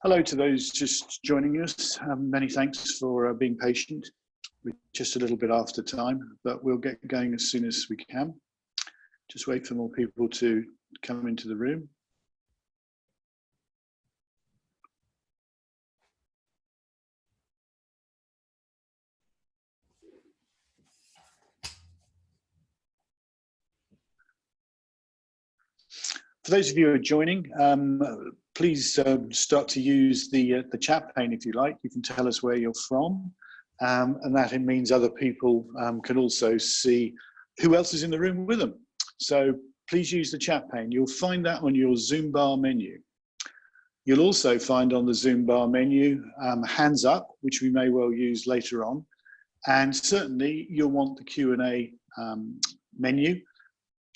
Hello to those just joining us. Many thanks for being patient. We're just a little bit after time, but we'll get going as soon as we can. Just wait for more people to come into the room. For those of you who are joining, please start to use the chat pane if you like. You can tell us where you're from, and that it means other people can also see who else is in the room with them. So please use the chat pane. You'll find that on your Zoom bar menu. You'll also find on the Zoom bar menu hands up, which we may well use later on, and certainly you'll want the Q&A menu.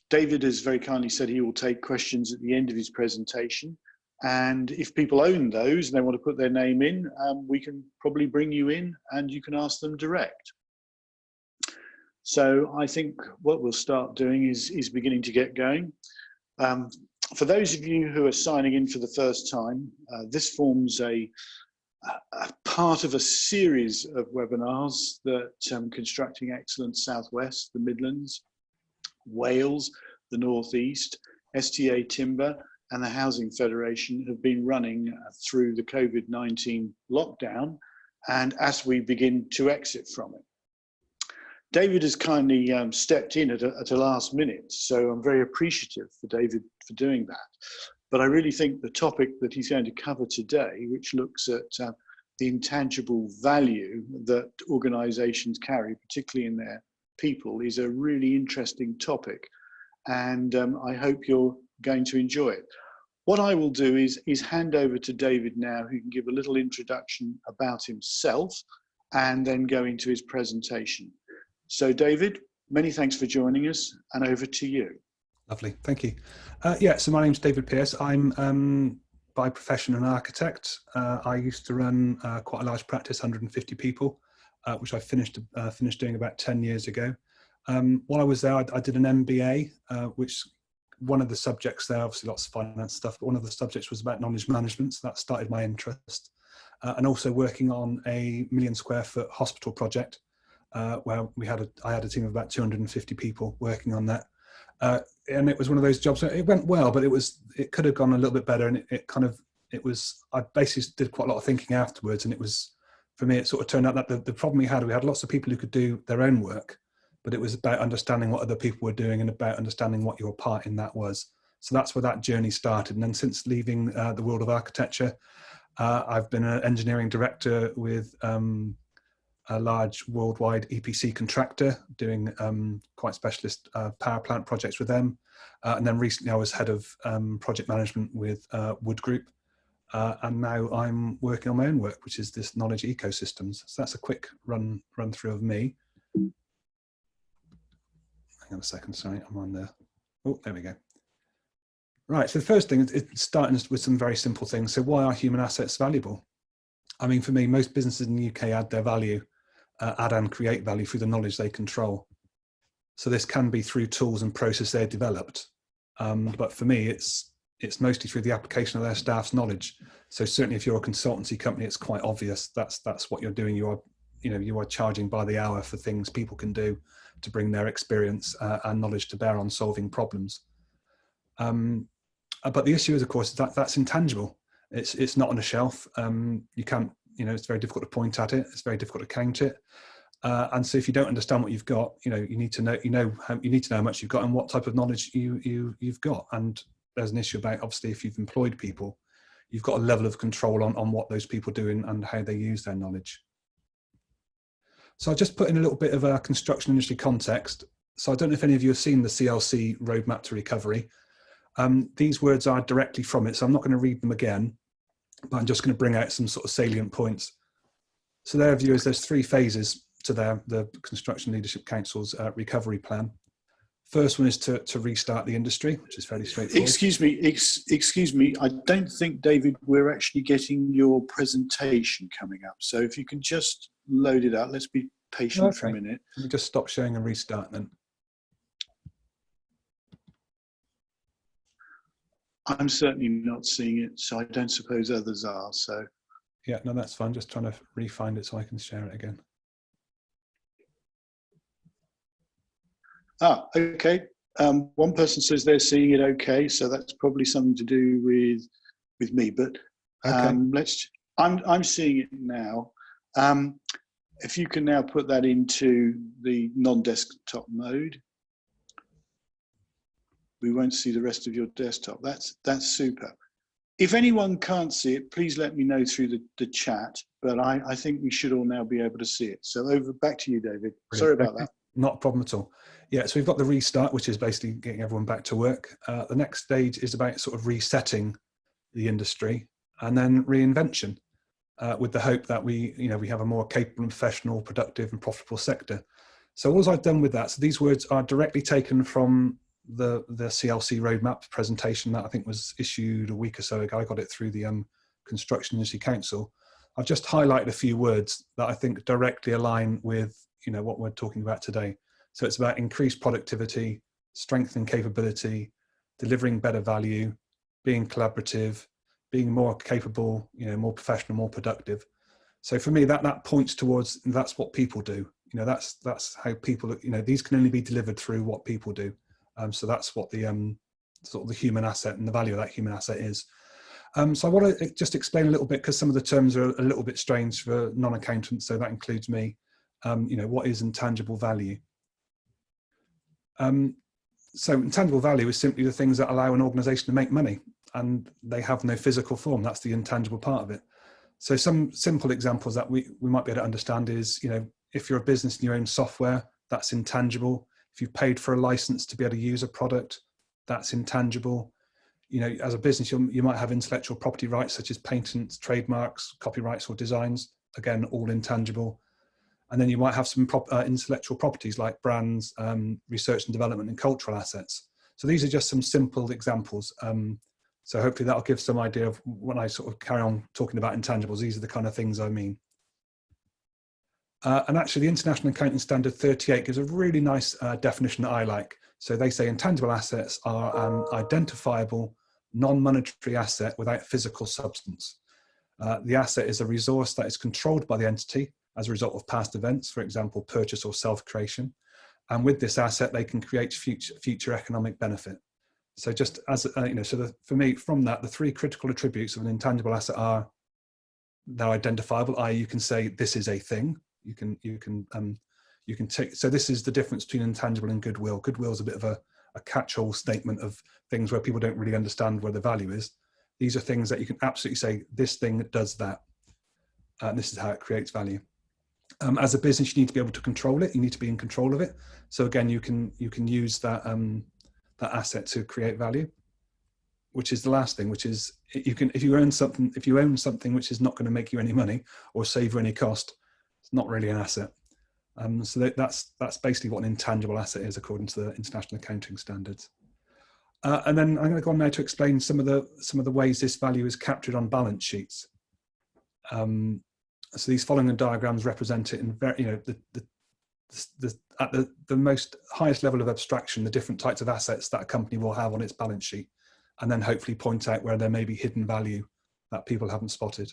David has very kindly said he will take questions at the end of his presentation. And if people own those and they want to put their name in, we can probably bring you in and you can ask them direct. So I think what we'll start doing is beginning to get going. For those of you who are signing in for the first time, this forms a part of a series of webinars that Constructing Excellence Southwest, the Midlands, Wales, the Northeast, STA Timber and the Housing Federation have been running through the COVID-19 lockdown and as we begin to exit from it. David has kindly stepped in at a last minute, so I'm very appreciative for David for doing that. But I really think the topic that he's going to cover today, which looks at the intangible value that organisations carry, particularly in their people, is a really interesting topic, and I hope you're going to enjoy it. What I will do is hand over to David now, who can give a little introduction about himself and then go into his presentation. So David, many thanks for joining us, and over to you. Lovely, thank you. Yeah, so my name's David Pearce. I'm by profession an architect. I used to run quite a large practice, 150 people. Which I finished doing about 10 years ago. While I was there, I did an MBA, which one of the subjects there, obviously lots of finance stuff, but one of the subjects was about knowledge management, so that started my interest. And also working on a 1 million square foot hospital project, where I had a team of about 250 people working on that. And it was one of those jobs, it went well, but it could have gone a little bit better, and I basically did quite a lot of thinking afterwards, and for me, it sort of turned out that the problem we had lots of people who could do their own work, but it was about understanding what other people were doing and about understanding what your part in that was. So that's where that journey started. And then since leaving the world of architecture, I've been an engineering director with a large worldwide EPC contractor doing quite specialist power plant projects with them. And then recently I was head of project management with Wood Group. And now I'm working on my own work, which is this knowledge ecosystems. So that's a quick run through of me. Hang on a second, sorry, I'm on there. Oh, there we go. Right, so the first thing is starting with some very simple things. So why are human assets valuable? I mean, for me, most businesses in the UK add their value, add and create value through the knowledge they control. So this can be through tools and process they've developed. But for me, it's mostly through the application of their staff's knowledge. So certainly if you're a consultancy company, it's quite obvious that's what you're doing. You are charging by the hour for things people can do to bring their experience and knowledge to bear on solving problems. But the issue is, of course, that's intangible. It's not on a shelf. You can't, it's very difficult to point at it. It's very difficult to count it. And so if you don't understand what you've got, you need to know how much you've got and what type of knowledge you've got. And there's an issue about, obviously, if you've employed people, you've got a level of control on what those people do and how they use their knowledge. So I'll just put in a little bit of a construction industry context. So I don't know if any of you have seen the CLC Roadmap to Recovery. These words are directly from it, so I'm not going to read them again, but I'm just going to bring out some sort of salient points. So their view is there's 3 phases to the Construction Leadership Council's recovery plan. First one is to restart the industry, which is fairly straightforward. Excuse me, I don't think, David, we're actually getting your presentation coming up. So if you can just load it up, let's be patient for a minute. Let me just stop sharing and restart then. I'm certainly not seeing it, so I don't suppose others are. So Yeah, no, that's fine. Just trying to re-find it so I can share it again. Okay. One person says they're seeing it okay, so that's probably something to do with me. But Okay. I'm seeing it now. If you can now put that into the non-desktop mode, we won't see the rest of your desktop. That's super. If anyone can't see it, please let me know through the chat. But I think we should all now be able to see it. So back to you, David. Brilliant. Sorry about that. Not a problem at all. Yeah, so we've got the restart, which is basically getting everyone back to work. The next stage is about sort of resetting the industry, and then reinvention, with the hope that we have a more capable and professional, productive and profitable sector. So all I've done with that, so these words are directly taken from the CLC roadmap presentation that I think was issued a week or so ago. I got it through the Construction Industry Council. I've just highlighted a few words that I think directly align with what we're talking about today. So it's about increased productivity, strengthening capability, delivering better value, being collaborative, being more capable, more professional, more productive. So for me, that points towards, that's what people do. That's how people, these can only be delivered through what people do. So that's what the sort of the human asset and the value of that human asset is. So I want to just explain a little bit, because some of the terms are a little bit strange for non-accountants, so that includes me. What is intangible value? So intangible value is simply the things that allow an organization to make money, and they have no physical form. That's the intangible part of it. So some simple examples that we might be able to understand is, if you're a business and you own software, that's intangible. If you've paid for a license to be able to use a product, that's intangible. As a business, you might have intellectual property rights such as patents, trademarks, copyrights or designs, again, all intangible. And then you might have some intellectual properties like brands, research and development and cultural assets. So these are just some simple examples. So hopefully that'll give some idea of, when I sort of carry on talking about intangibles, these are the kind of things I mean. And actually the International Accounting Standard 38 gives a really nice definition that I like. So they say intangible assets are an identifiable non-monetary asset without physical substance. The asset is a resource that is controlled by the entity as a result of past events, for example, purchase or self-creation. And with this asset, they can create future economic benefit. So just as, for me, from that, the three critical attributes of an intangible asset are they're identifiable, i.e. you can say this is a thing. You can take, so this is the difference between intangible and goodwill. Goodwill is a bit of a catch-all statement of things where people don't really understand where the value is. These are things that you can absolutely say, this thing does that. And this is how it creates value. As a business, you need to be able to control it. You need to be in control of it. So again, you can use that that asset to create value, which is the last thing, which is if you own something which is not going to make you any money or save you any cost, it's not really an asset. So that's basically what an intangible asset is according to the International Accounting Standards. And then I'm going to go on now to explain some of the ways this value is captured on balance sheets. So these following diagrams represent it in at the most highest level of abstraction, the different types of assets that a company will have on its balance sheet, and then hopefully point out where there may be hidden value that people haven't spotted.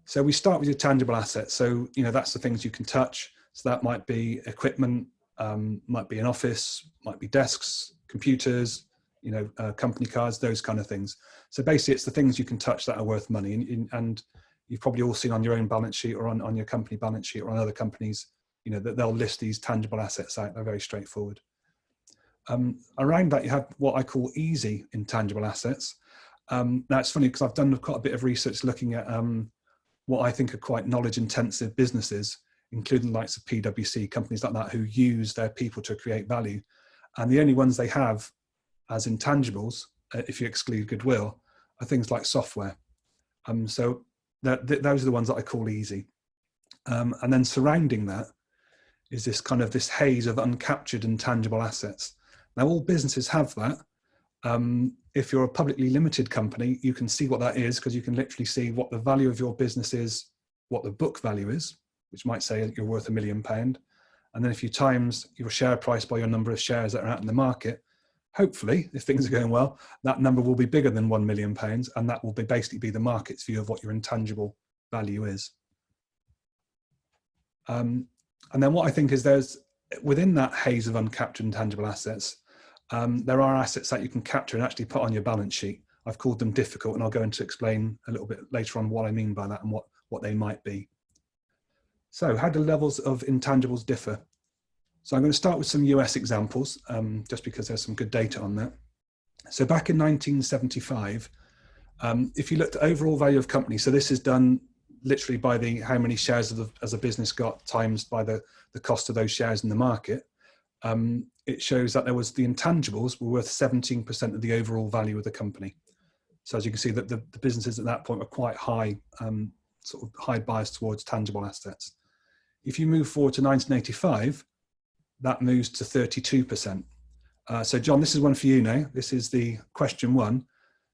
So we start with your tangible assets. So, that's the things you can touch. So that might be equipment, might be an office, might be desks, computers, company cards, those kind of things. So basically it's the things you can touch that are worth money. And you've probably all seen on your own balance sheet or on your company balance sheet or on other companies, that they'll list these tangible assets out. They're very straightforward. Around that, you have what I call easy intangible assets. Now it's funny because I've done quite a bit of research looking at what I think are quite knowledge intensive businesses, including the likes of PwC, companies like that who use their people to create value. And the only ones they have as intangibles, if you exclude goodwill, are things like software. So those are the ones that I call easy. And then surrounding that is this haze of uncaptured intangible assets. Now all businesses have that. If you're a publicly limited company, you can see what that is because you can literally see what the value of your business is, what the book value is, which might say you're worth £1 million. And then if you times your share price by your number of shares that are out in the market, hopefully, if things are going well, that number will be bigger than £1 million, and that will basically be the market's view of what your intangible value is. And then what I think is there's, within that haze of uncaptured intangible assets, there are assets that you can capture and actually put on your balance sheet. I've called them difficult, and I'll go into explain a little bit later on what I mean by that and what they might be. So how do levels of intangibles differ? So I'm going to start with some US examples, just because there's some good data on that. So back in 1975, if you looked at overall value of company, so this is done literally by the how many shares as a business got times by the cost of those shares in the market, it shows that there was the intangibles were worth 17% of the overall value of the company. So as you can see, that the businesses at that point were quite high, sort of high bias towards tangible assets. If you move forward to 1985, that moves to 32%. So John, this is one for you now. This is the question one.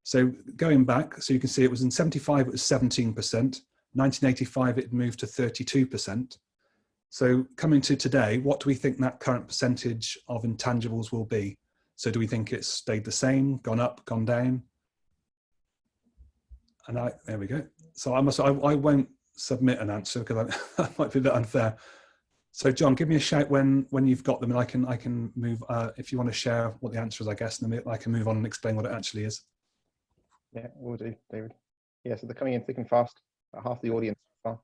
So going back, so you can see it was in 75, it was 17%. 1985, it moved to 32%. So coming to today, what do we think that current percentage of intangibles will be? So do we think it's stayed the same, gone up, gone down? And there we go. So I won't submit an answer because that might be a bit unfair. So John, give me a shout when you've got them, and I can move, if you want to share what the answer is, I guess, and then I can move on and explain what it actually is. Yeah, will do, David. Yeah, so they're coming in thick and fast, about half the audience so far.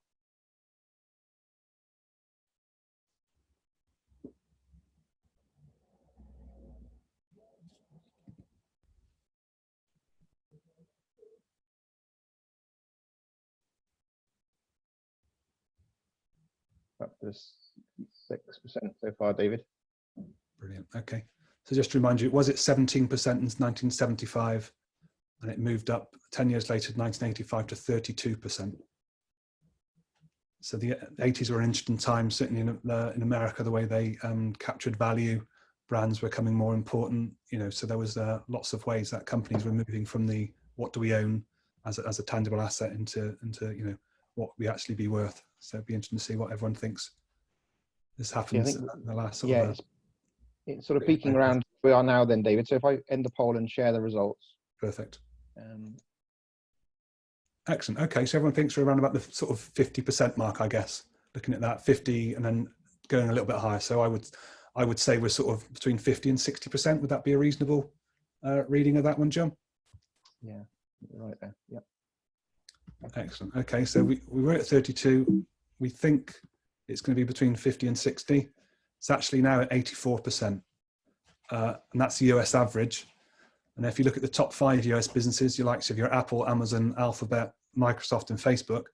Up to 6% so far, David. Brilliant. Okay. So just to remind you, was it 17% in 1975, and it moved up 10 years later, 1985, to 32%. So the 80s were an interesting time, certainly in America, the way they captured value, brands were becoming more important, so there was lots of ways that companies were moving from the what do we own as a tangible asset into what we actually be worth. So it'd be interesting to see what everyone thinks this happens in the last sort of it's sort of peaking around where we are now then, David. So if I end the poll and share the results. Perfect. Excellent. Okay, so everyone thinks we're around about the sort of 50% mark, I guess, looking at that 50 and then going a little bit higher. So I would say we're sort of between 50 and 60%. Would that be a reasonable reading of that one, John? Yeah, right there. Yep. Excellent. Okay, so we were at 32. We think it's going to be between 50 and 60. It's actually now at 84%. And that's the US average. And if you look at the top 5 US businesses, your likes of your Apple, Amazon, Alphabet, Microsoft, and Facebook,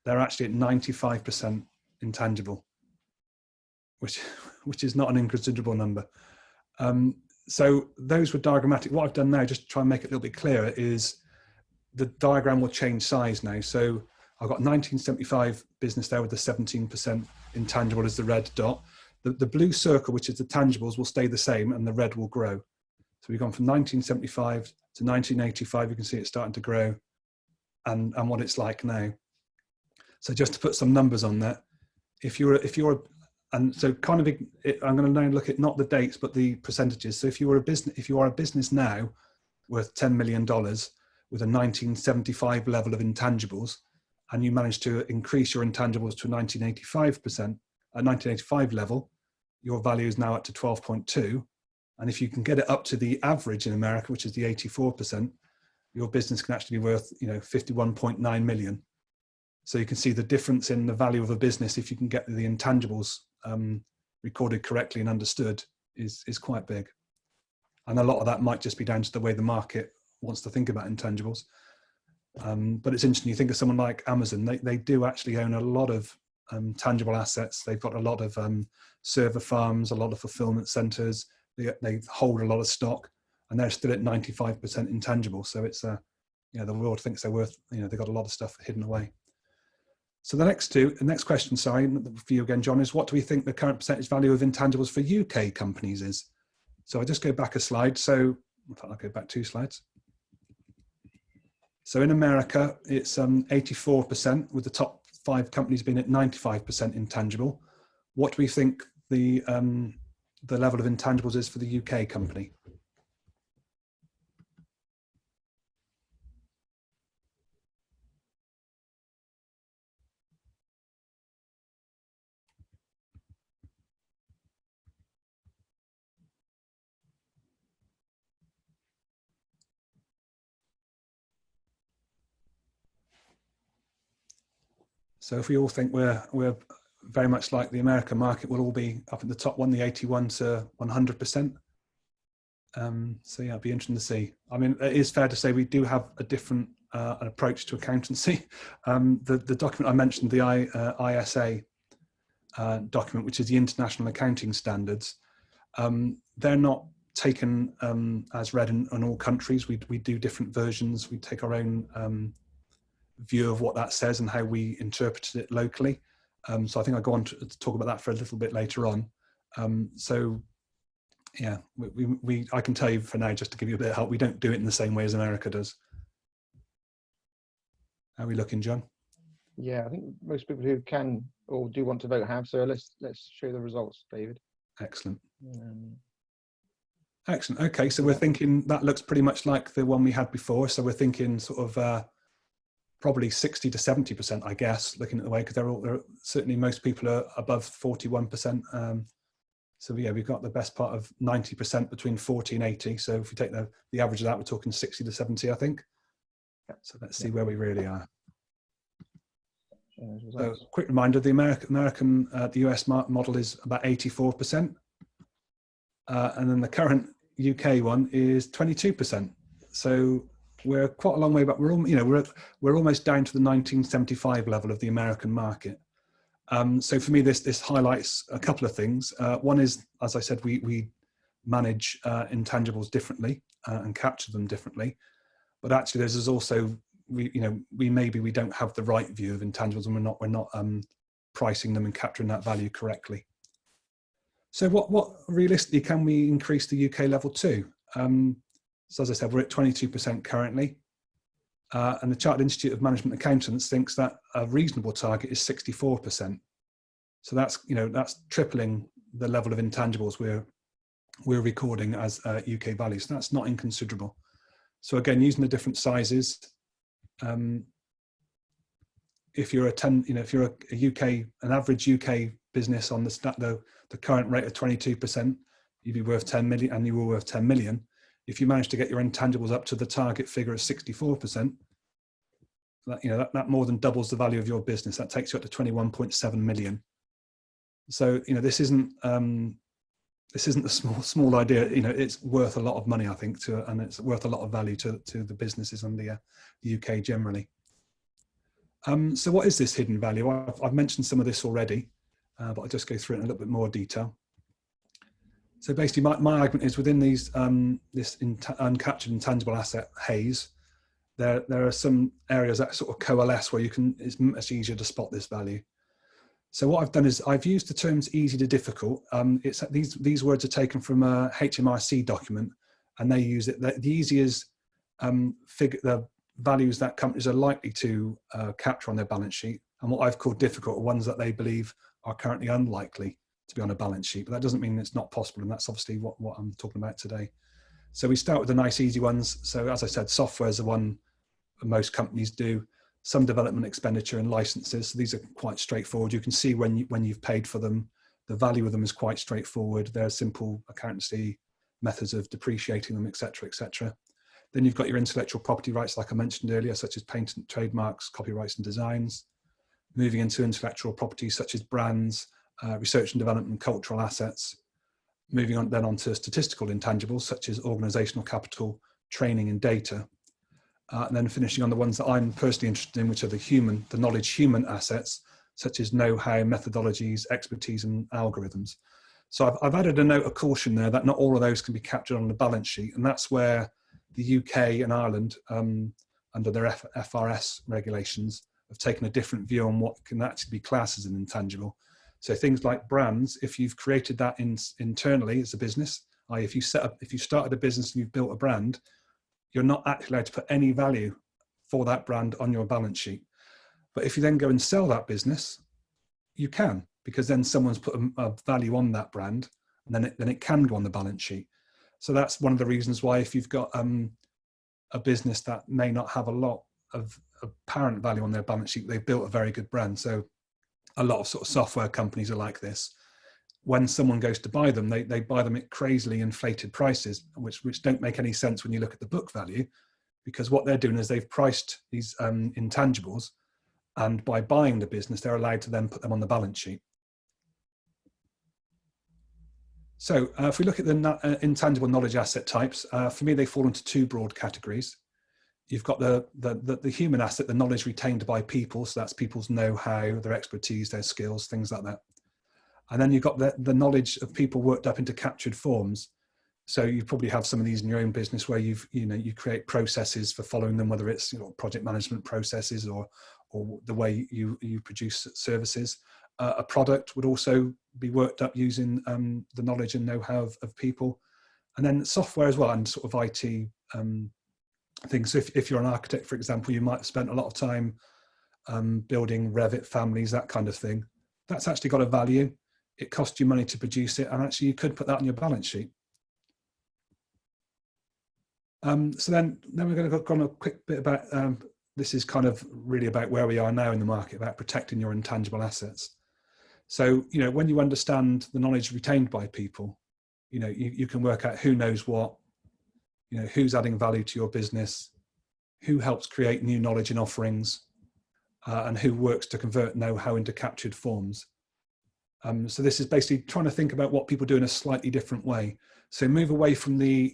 they're actually at 95% intangible, which is not an inconsiderable number. So those were diagrammatic. What I've done now, just to try and make it a little bit clearer, is the diagram will change size now. So I've got 1975 business there with the 17% intangible as the red dot. The blue circle, which is the tangibles, will stay the same and the red will grow. So we've gone from 1975 to 1985. You can see it starting to grow and what it's like now. So just to put some numbers on that, if you're and so kind of, I'm going to now look at not the dates, but the percentages. So if you are a business now worth $10 million with a 1975 level of intangibles, and you manage to increase your intangibles to a 1985 level, your value is now up to 12.2. And if you can get it up to the average in America, which is the 84%, your business can actually be worth, 51.9 million. So you can see the difference in the value of a business if you can get the intangibles recorded correctly and understood is quite big. And a lot of that might just be down to the way the market wants to think about intangibles. But it's interesting, you think of someone like Amazon, they do actually own a lot of tangible assets. They've got a lot of server farms, a lot of fulfillment centers. They hold a lot of stock, and they're still at 95% intangible. So it's the world thinks they're worth, they've got a lot of stuff hidden away. So the next question, sorry, for you again, John, is what do we think the current percentage value of intangibles for UK companies is? So I just go back a slide. So in fact, I'll go back 2 slides. So in America, it's 84%, with the top 5 companies being at 95% intangible. What do we think the level of intangibles is for the UK company? So if we all think we're very much like the American market, we'll all be up at the top one, the 81 to 100%. So yeah, it'd be interesting to see. I mean, it is fair to say we do have a different an approach to accountancy. The document I mentioned, the ISA document, which is the International Accounting Standards, they're not taken as read in all countries. We do different versions. We take our own view of what that says and how we interpreted it locally. So I think I'll go on to talk about that for a little bit later on. So yeah, I can tell you for now, just to give you a bit of help, we don't do it in the same way as America does. How are we looking, John? Yeah, I think most people who can or do want to vote have. So let's show the results, David. Excellent. Excellent. Okay, so we're thinking that looks pretty much like the one we had before. So we're thinking sort of probably 60 to 70%, I guess, looking at the way, because they're certainly most people are above 41%. So yeah, we've got the best part of 90% between 40 and 80. So if we take the average of that, we're talking 60 to 70, I think. So let's see where we really are. So quick reminder, the the US model is about 84%. And then the current UK one is 22%. So we're quite a long way back. We're almost down to the 1975 level of the American market. So for me, this highlights a couple of things. One is, as I said, we manage intangibles differently and capture them differently. But actually, there's also we don't have the right view of intangibles, and we're not pricing them and capturing that value correctly. So what realistically can we increase the UK level to? So as I said, we're at 22% currently. And the Chartered Institute of Management Accountants thinks that a reasonable target is 64%. So that's tripling the level of intangibles we're recording as UK values. So that's not inconsiderable. So again, using the different sizes, if you're an average UK business on the current rate of 22%, you'd be worth 10 million, and you were worth 10 million. If you manage to get your intangibles up to the target figure of 64%, that more than doubles the value of your business. That takes you up to 21.7 million. So this isn't a small idea. It's worth a lot of money, I think, and it's worth a lot of value to the businesses and the UK generally. So what is this hidden value? I've mentioned some of this already, but I'll just go through it in a little bit more detail. So basically, my argument is within these this uncaptured intangible asset haze, there are some areas that sort of coalesce where it's much easier to spot this value. So what I've done is I've used the terms easy to difficult. These words are taken from a HMRC document, and they use it. The easy is the values that companies are likely to capture on their balance sheet, and what I've called difficult are ones that they believe are currently unlikely to be on a balance sheet. But that doesn't mean it's not possible, and that's obviously what I'm talking about today. So we start with the nice easy ones. So as I said, software is the one most companies do. Some development expenditure and licenses. So these are quite straightforward. You can see when you've paid for them. The value of them is quite straightforward. There are simple accountancy methods of depreciating them, etc., etc. Then you've got your intellectual property rights, like I mentioned earlier, such as patent, trademarks, copyrights, and designs. Moving into intellectual property such as brands, research and development, and cultural assets. Moving on then onto statistical intangibles such as organizational capital, training, and data. And then finishing on the ones that I'm personally interested in, which are the knowledge human assets, such as know-how, methodologies, expertise, and algorithms. So I've added a note of caution there that not all of those can be captured on the balance sheet, and that's where the UK and Ireland, under their FRS regulations, have taken a different view on what can actually be classed as an intangible. So things like brands, if you've created that internally as a business, if you started a business and you've built a brand, you're not actually allowed to put any value for that brand on your balance sheet. But if you then go and sell that business, you can, because then someone's put a value on that brand, and then it can go on the balance sheet. So that's one of the reasons why if you've got a business that may not have a lot of apparent value on their balance sheet, they've built a very good brand. So a lot of sort of software companies are like this. When someone goes to buy them, they buy them at crazily inflated prices, which don't make any sense when you look at the book value, because what they're doing is they've priced these intangibles And by buying the business, they're allowed to then put them on the balance sheet. So if we look at the intangible knowledge asset types, for me, they fall into two broad categories. You've got the human asset, the knowledge retained by people. So that's people's know-how, their expertise, their skills, things like that. And then you've got the knowledge of people worked up into captured forms. So you probably have some of these in your own business where you create processes for following them, whether it's project management processes or the way you produce services. A product would also be worked up using the knowledge and know-how of people. And then software as well, and sort of IT things. So if you're an architect, for example, you might have spent a lot of time building Revit families, that kind of thing. That's actually got a value. It costs you money to produce it, and actually you could put that on your balance sheet. So then we're going to go on a quick bit about, this is kind of really about where we are now in the market, about protecting your intangible assets. So, when you understand the knowledge retained by people, you can work out who knows what, who's adding value to your business, who helps create new knowledge and offerings, and who works to convert know-how into captured forms. So this is basically trying to think about what people do in a slightly different way. So move away from the,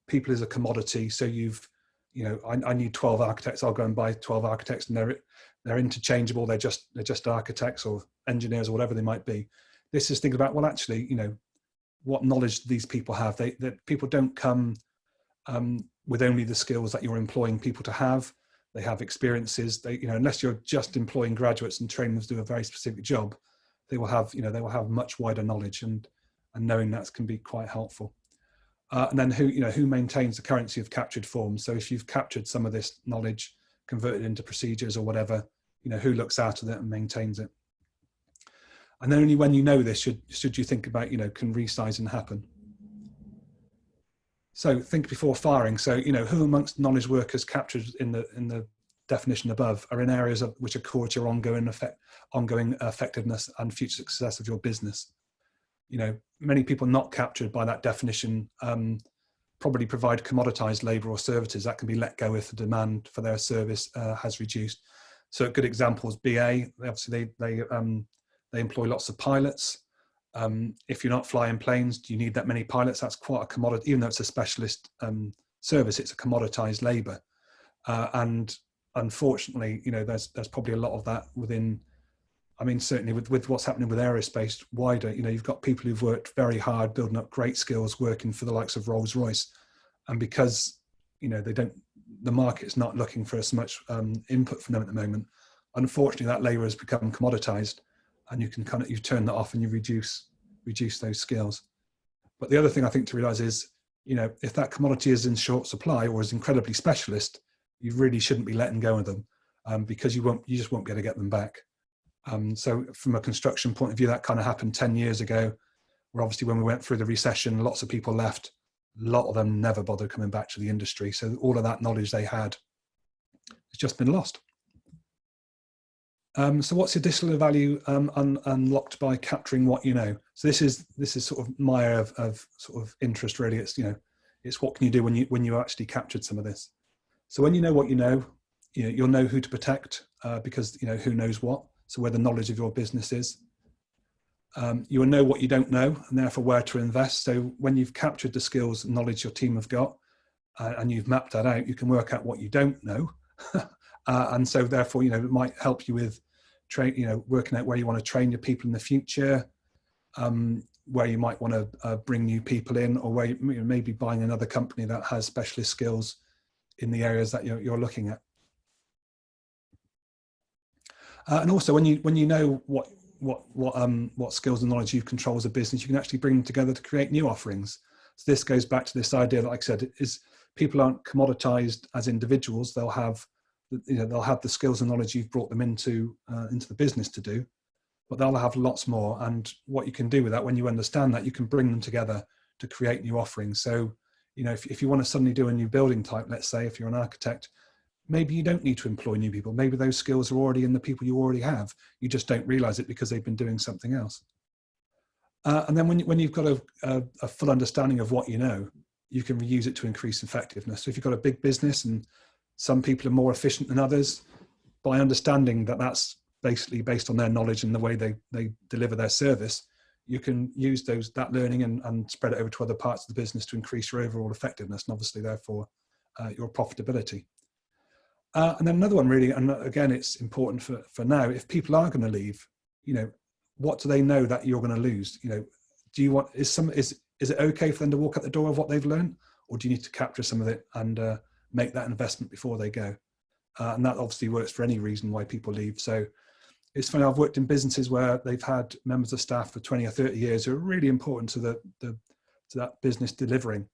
people as a commodity. So I need 12 architects. I'll go and buy 12 architects, and they're interchangeable. They're just architects or engineers or whatever they might be. This is thinking about, well, actually, what knowledge do these people have? That people don't come with only the skills that you're employing people to have. They have experiences. They, unless you're just employing graduates and training them to do a very specific job, they will have much wider knowledge, and knowing that can be quite helpful. And then who maintains the currency of captured forms. So if you've captured some of this knowledge, converted into procedures or whatever, who looks after it and maintains it. And then only when you know this should you think about, can resizing happen? So think before firing. So, who amongst knowledge workers captured in the definition above are in areas which are core to your ongoing effectiveness and future success of your business. Many people not captured by that definition probably provide commoditized labor or services that can be let go if the demand for their service has reduced. So a good example is BA. Obviously, they employ lots of pilots. If you're not flying planes, do you need that many pilots? That's quite a commodity, even though it's a specialist service, it's a commoditized labor. And unfortunately, there's probably a lot of that within, certainly with what's happening with aerospace wider, you've got people who've worked very hard, building up great skills, working for the likes of Rolls-Royce. And because, the market's not looking for as much input from them at the moment, unfortunately, that labor has become commoditized, and you turn that off and you reduce those skills. But the other thing I think to realize is, if that commodity is in short supply or is incredibly specialist, you really shouldn't be letting go of them, because you just won't be able to get them back. So from a construction point of view, that kind of happened 10 years ago, where obviously when we went through the recession, lots of people left. A lot of them never bothered coming back to the industry. So all of that knowledge they had has just been lost. So what's additional value unlocked by capturing what you know? So this is sort of my area of sort of interest really. It's it's what can you do when you actually captured some of this. So when you know what you know, you'll know who to protect because who knows what. So where the knowledge of your business is. You will know what you don't know, and therefore where to invest. So when you've captured the skills and knowledge your team have got, and you've mapped that out, you can work out what you don't know. And so therefore, it might help you with working out where you want to train your people in the future, where you might want to bring new people in, or where maybe buying another company that has specialist skills in the areas that you're looking at. And also when you know what skills and knowledge you control as a business, you can actually bring them together to create new offerings. So this goes back to this idea that, like I said, is people aren't commoditized as individuals. They'll have the skills and knowledge you've brought them into the business to do, but they'll have lots more. And what you can do with that, when you understand that, you can bring them together to create new offerings. So, if you want to suddenly do a new building type, let's say, if you're an architect, maybe you don't need to employ new people. Maybe those skills are already in the people you already have. You just don't realize it because they've been doing something else. And then when you've got a full understanding of what you know, you can reuse it to increase effectiveness. So if you've got a big business and some people are more efficient than others, by understanding that that's basically based on their knowledge and the way they deliver their service, you can use that learning and spread it over to other parts of the business to increase your overall effectiveness and obviously therefore your profitability. And then another one really, and again, it's important for now, if people are going to leave, what do they know that you're going to lose? Do you want, is it okay for them to walk out the door of what they've learned, or do you need to capture some of it and make that investment before they go? And that obviously works for any reason why people leave. So it's funny, I've worked in businesses where they've had members of staff for 20 or 30 years who are really important to that business delivering.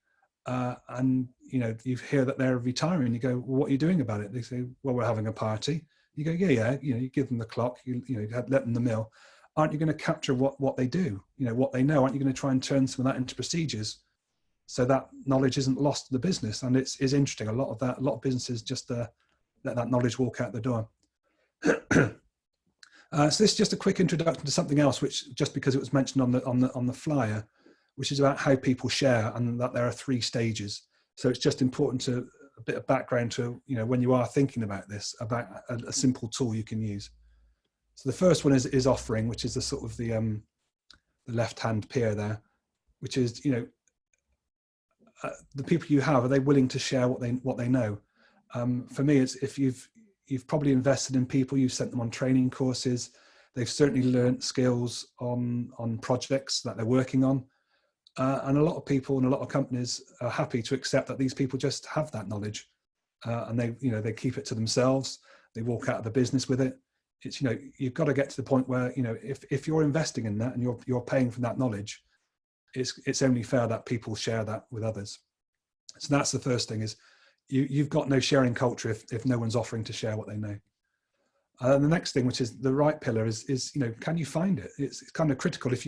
And you hear that they're retiring. You go, well, what are you doing about it? They say, well, we're having a party. You go, yeah. You give them the clock. You let them the mill. Aren't you going to capture what they do? What they know. Aren't you going to try and turn some of that into procedures so that knowledge isn't lost to the business? And it's interesting. A lot of businesses just let that knowledge walk out the door. So this is just a quick introduction to something else, which just because it was mentioned on the flyer, which is about how people share, and that there are 3 stages. So it's just important to a bit of background to, when you are thinking about this, about a simple tool you can use. So the first one is offering, which is the sort of the left-hand peer there, which is, the people you have, are they willing to share what they know? For me, it's if you've probably invested in people, you've sent them on training courses, they've certainly learned skills on projects that they're working on. And a lot of people and a lot of companies are happy to accept that these people just have that knowledge, and they keep it to themselves. They walk out of the business with it. It's, you've got to get to the point where, if you're investing in that and you're paying for that knowledge, it's only fair that people share that with others. So that's the first thing, is you've got no sharing culture if no one's offering to share what they know. And the next thing, which is the right pillar, is can you find it? It's kind of critical. If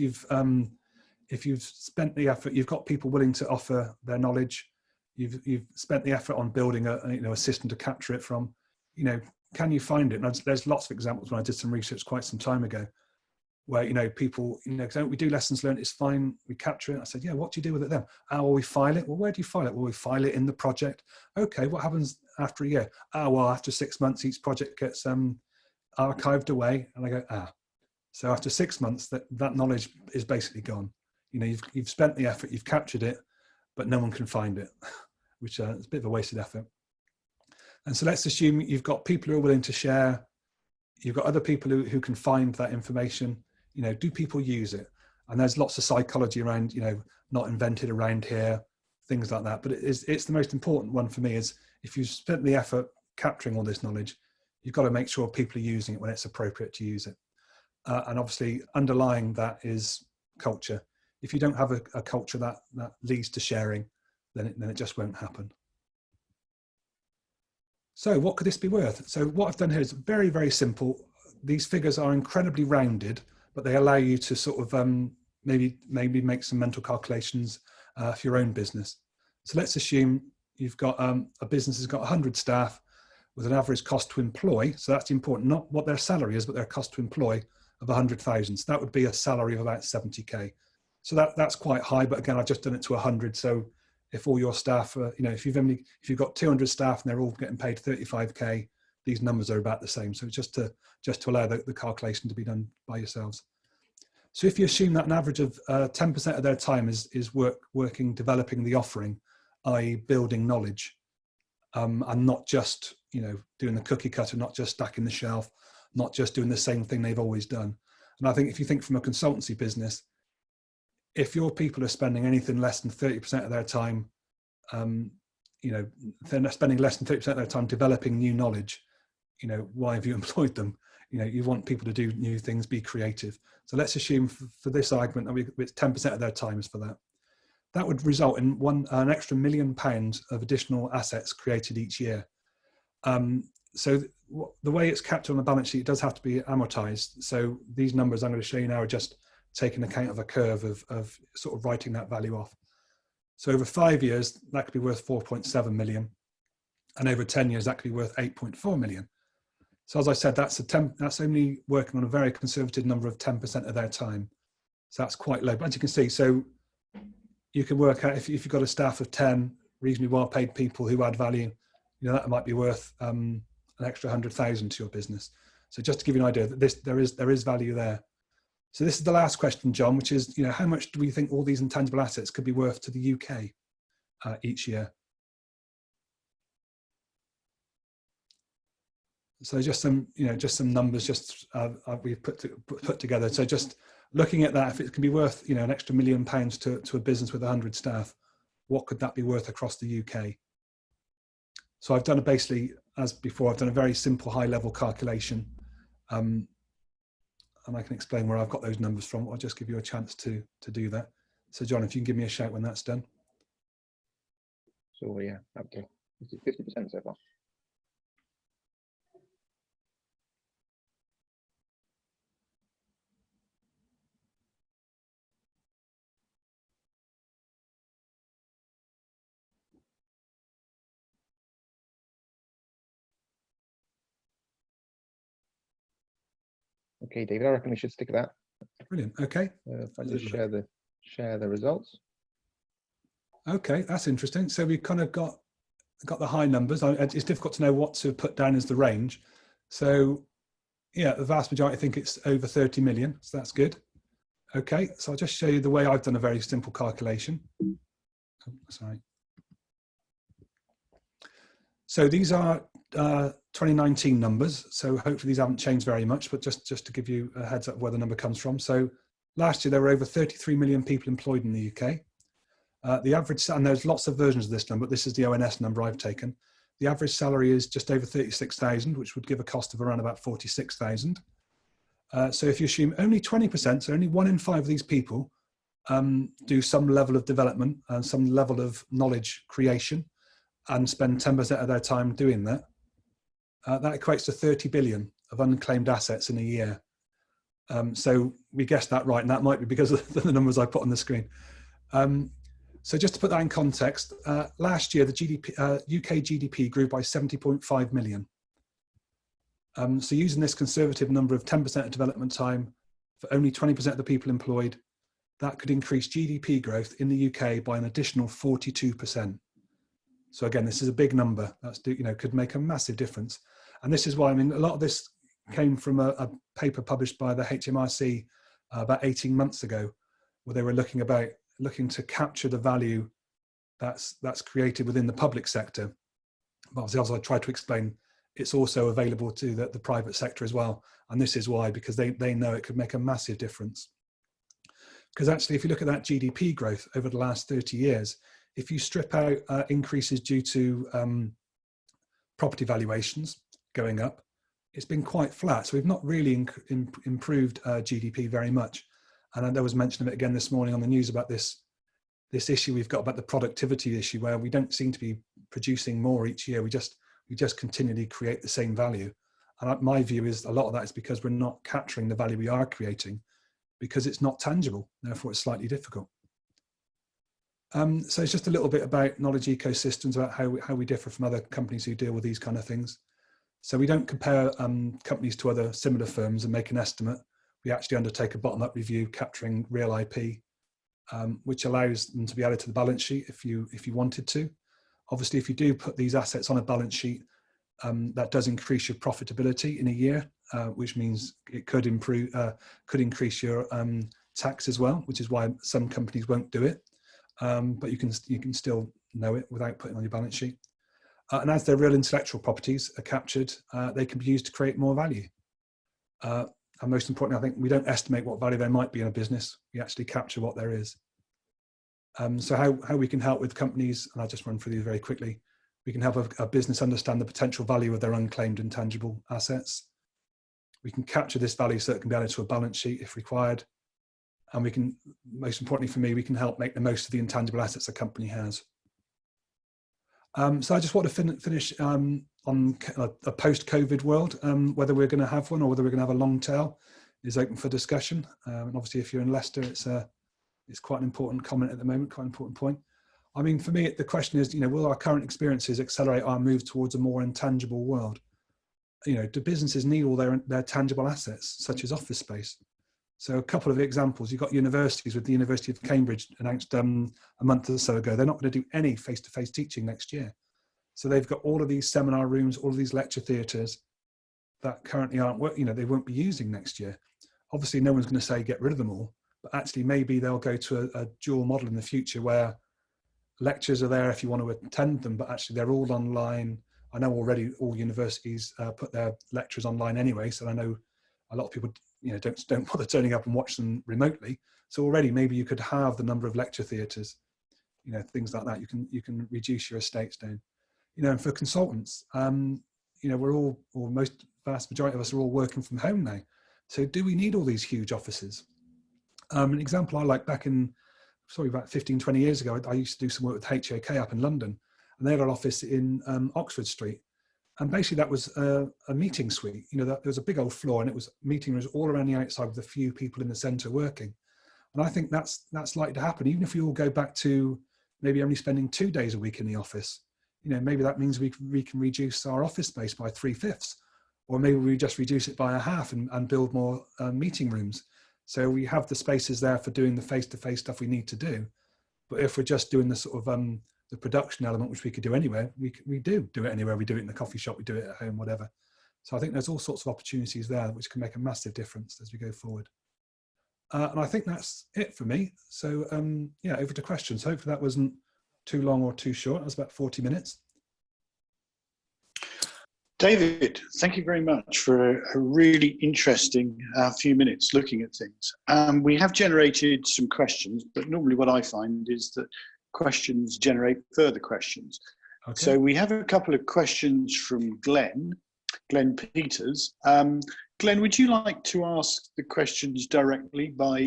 you've spent the effort, you've got people willing to offer their knowledge, you've spent the effort on building a system to capture it from, can you find it? And there's lots of examples when I did some research quite some time ago where, people, we do lessons learned, it's fine, we capture it. I said, yeah, what do you do with it then? Well, we file it. Well, where do you file it? Well, we file it in the project. Okay, what happens after a year? Well, after 6 months, each project gets archived away. And I go, so after 6 months, that knowledge is basically gone. You've spent the effort, you've captured it, but no one can find it, which is a bit of a wasted effort. And so let's assume you've got people who are willing to share. You've got other people who can find that information. Do people use it? And there's lots of psychology around, not invented around here, things like that. But it's the most important one for me, is if you've spent the effort capturing all this knowledge, you've got to make sure people are using it when it's appropriate to use it. And obviously underlying that is culture. If you don't have a culture that leads to sharing, then it just won't happen. So what could this be worth? So what I've done here is very, very simple. These figures are incredibly rounded, but they allow you to sort of maybe make some mental calculations for your own business. So let's assume you've got a business has got 100 staff with an average cost to employ. So that's important, not what their salary is, but their cost to employ of 100,000. So that would be a salary of about 70K. So that's quite high, but again, I've just done it to 100. So if all your staff are, if you've got 200 staff and they're all getting paid 35K, these numbers are about the same. So just to allow the calculation to be done by yourselves. So if you assume that an average of 10% of their time is working, developing the offering, i.e. building knowledge, and not just, doing the cookie cutter, not just stacking the shelf, not just doing the same thing they've always done. And I think if you think from a consultancy business, if your people are spending anything less than 30% of their time, they're spending less than 30% of their time developing new knowledge, why have you employed them? You want people to do new things, be creative. So let's assume for this argument that it's 10% of their time is for that. That would result in an extra £1 million of additional assets created each year. So the way it's captured on the balance sheet, it does have to be amortized. So these numbers I'm going to show you now are just taking account of a curve of sort of writing that value off. So over 5 years, that could be worth 4.7 million. And over 10 years, that could be worth 8.4 million. So as I said, that's only working on a very conservative number of 10% of their time. So that's quite low. But as you can see, so you can work out if you've got a staff of 10 reasonably well-paid people who add value, that might be worth an extra 100,000 to your business. So just to give you an idea that there is value there. So this is the last question, John, which is, how much do we think all these intangible assets could be worth to the UK each year? So just some numbers we've put together. So just looking at that, if it can be worth, an extra £1 million to a business with 100 staff, what could that be worth across the UK? So I've done basically, as before, I've done a very simple high-level calculation, and I can explain where I've got those numbers from. I'll just give you a chance to do that. So John, if you can give me a shout when that's done. So yeah, okay. 50% so far. Okay, David, I reckon we should stick with that. Brilliant. Okay. If I just share the results. Okay, that's interesting. So we've kind of got the high numbers. It's difficult to know what to put down as the range. So yeah, the vast majority think it's over 30 million. So that's good. Okay, so I'll just show you the way I've done a very simple calculation. Oh, sorry. So these are 2019 numbers. So hopefully these haven't changed very much, but just to give you a heads up where the number comes from. So last year there were over 33 million people employed in the UK. The average, and there's lots of versions of this number, but this is the ONS number I've taken. The average salary is just over 36,000, which would give a cost of around about 46,000. So if you assume only 20%, so only 1 in 5 of these people do some level of development and some level of knowledge creation and spend 10% of their time doing that, that equates to 30 billion of unclaimed assets in a year. So we guessed that right, and that might be because of the numbers I put on the screen. So just to put that in context, last year the UK GDP grew by 70.5 million. So using this conservative number of 10% of development time for only 20% of the people employed, that could increase GDP growth in the UK by an additional 42%. So again, this is a big number. That's, could make a massive difference. And this is why, a lot of this came from a paper published by the HMRC about 18 months ago, where they were looking to capture the value that's created within the public sector. But obviously, as I tried to explain, it's also available to the private sector as well. And this is why, because they know it could make a massive difference. Because actually, if you look at that GDP growth over the last 30 years, if you strip out increases due to property valuations going up, it's been quite flat. So we've not really improved GDP very much. And there was mention of it again this morning on the news about this issue we've got about the productivity issue, where we don't seem to be producing more each year. We just continually create the same value. And my view is a lot of that is because we're not capturing the value we are creating, because it's not tangible. Therefore, it's slightly difficult. So it's just a little bit about knowledge ecosystems, about how we differ from other companies who deal with these kind of things. So we don't compare companies to other similar firms and make an estimate. We actually undertake a bottom-up review capturing real IP, which allows them to be added to the balance sheet if you wanted to. Obviously, if you do put these assets on a balance sheet, that does increase your profitability in a year, which means it could increase your tax as well, which is why some companies won't do it. But you can still know it without putting it on your balance sheet. And as their real intellectual properties are captured, they can be used to create more value. And most importantly, I think we don't estimate what value there might be in a business. We actually capture what there is. So how we can help with companies, and I'll just run through these very quickly. We can help a business understand the potential value of their unclaimed intangible assets. We can capture this value so it can be added to a balance sheet if required. And we can, most importantly for me, we can help make the most of the intangible assets a company has. So I just want to finish on a post-COVID world. Whether we're going to have one or whether we're going to have a long tail is open for discussion. And obviously, if you're in Leicester, it's quite an important comment at the moment, quite an important point. I mean, for me, the question is, will our current experiences accelerate our move towards a more intangible world? Do businesses need all their tangible assets, such as office space? So a couple of examples. You've got universities. With the University of Cambridge announced a month or so ago, they're not going to do any face-to-face teaching next year. So they've got all of these seminar rooms, all of these lecture theatres that currently aren't, they won't be using next year. Obviously, no one's going to say get rid of them all, but actually maybe they'll go to a dual model in the future where lectures are there if you want to attend them, but actually they're all online. I know already all universities put their lectures online anyway, so I know a lot of people don't bother turning up and watch them remotely. So already maybe you could halve the number of lecture theatres, things like that. You can reduce your estates down. And for consultants, we're all, or most vast majority of us are all working from home now. So do we need all these huge offices? An example I like back in, about 15, 20 years ago, I used to do some work with HOK up in London, and they had an office in Oxford Street. And basically that was a meeting suite. There was a big old floor, and it was meeting rooms all around the outside with a few people in the centre working. And I think that's likely to happen, even if we all go back to maybe only spending 2 days a week in the office. Maybe that means we can reduce our office space by 3/5, or maybe we just reduce it by a half and build more meeting rooms. So we have the spaces there for doing the face-to-face stuff we need to do. But if we're just doing the sort of the production element, which we could do anywhere, we do it anywhere. We do it in the coffee shop, we do it at home, whatever. So I think there's all sorts of opportunities there which can make a massive difference as we go forward. And I think that's it for me. So over to questions. Hopefully that wasn't too long or too short. It was about 40 minutes. David, thank you very much for a really interesting few minutes looking at things. We have generated some questions, but normally what I find is that questions generate further questions. Okay. So we have a couple of questions from Glenn Peters. Glenn, would you like to ask the questions directly by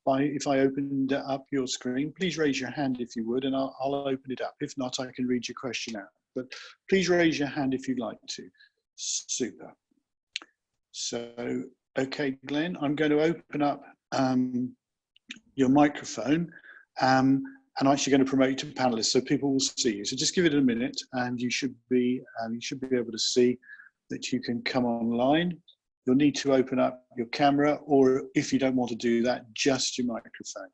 if I opened up your screen? Please raise your hand if you would, and I'll open it up. If not, I can read your question out. But please raise your hand if you'd like to. Super. So, okay, Glenn, I'm going to open up your microphone, and I'm actually going to promote you to panelists so people will see you. So just give it a minute, and you should be able to see that you can come online. You'll need to open up your camera, or if you don't want to do that, just your microphone.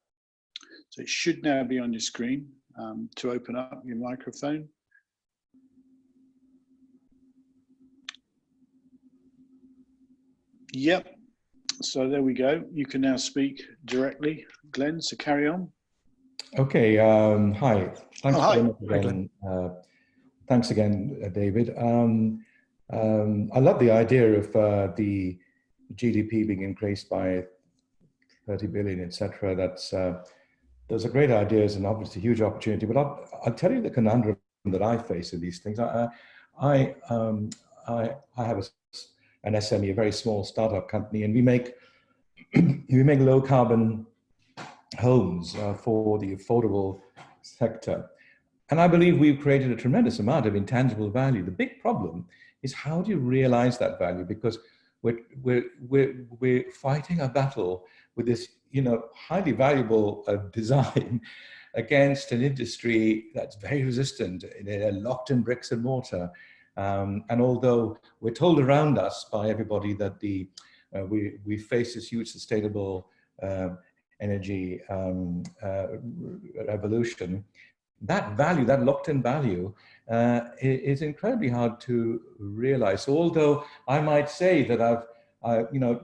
So it should now be on your screen to open up your microphone. Yep. So there we go. You can now speak directly, Glenn. So carry on. Okay. Hi. Thanks hi. again. Thanks again, David. I love the idea of the GDP being increased by 30 billion, etc. Those are great ideas and obviously a huge opportunity. But I'll tell you the conundrum that I face with these things. I have an SME, a very small startup company, and we make low carbon homes for the affordable sector. And I believe we've created a tremendous amount of intangible value. The big problem is how do you realize that value? Because we're fighting a battle with this, highly valuable design against an industry that's very resistant. They're locked in bricks and mortar. And although we're told around us by everybody that we face this huge sustainable energy revolution, that value, that locked-in value, is incredibly hard to realize. So although I might say that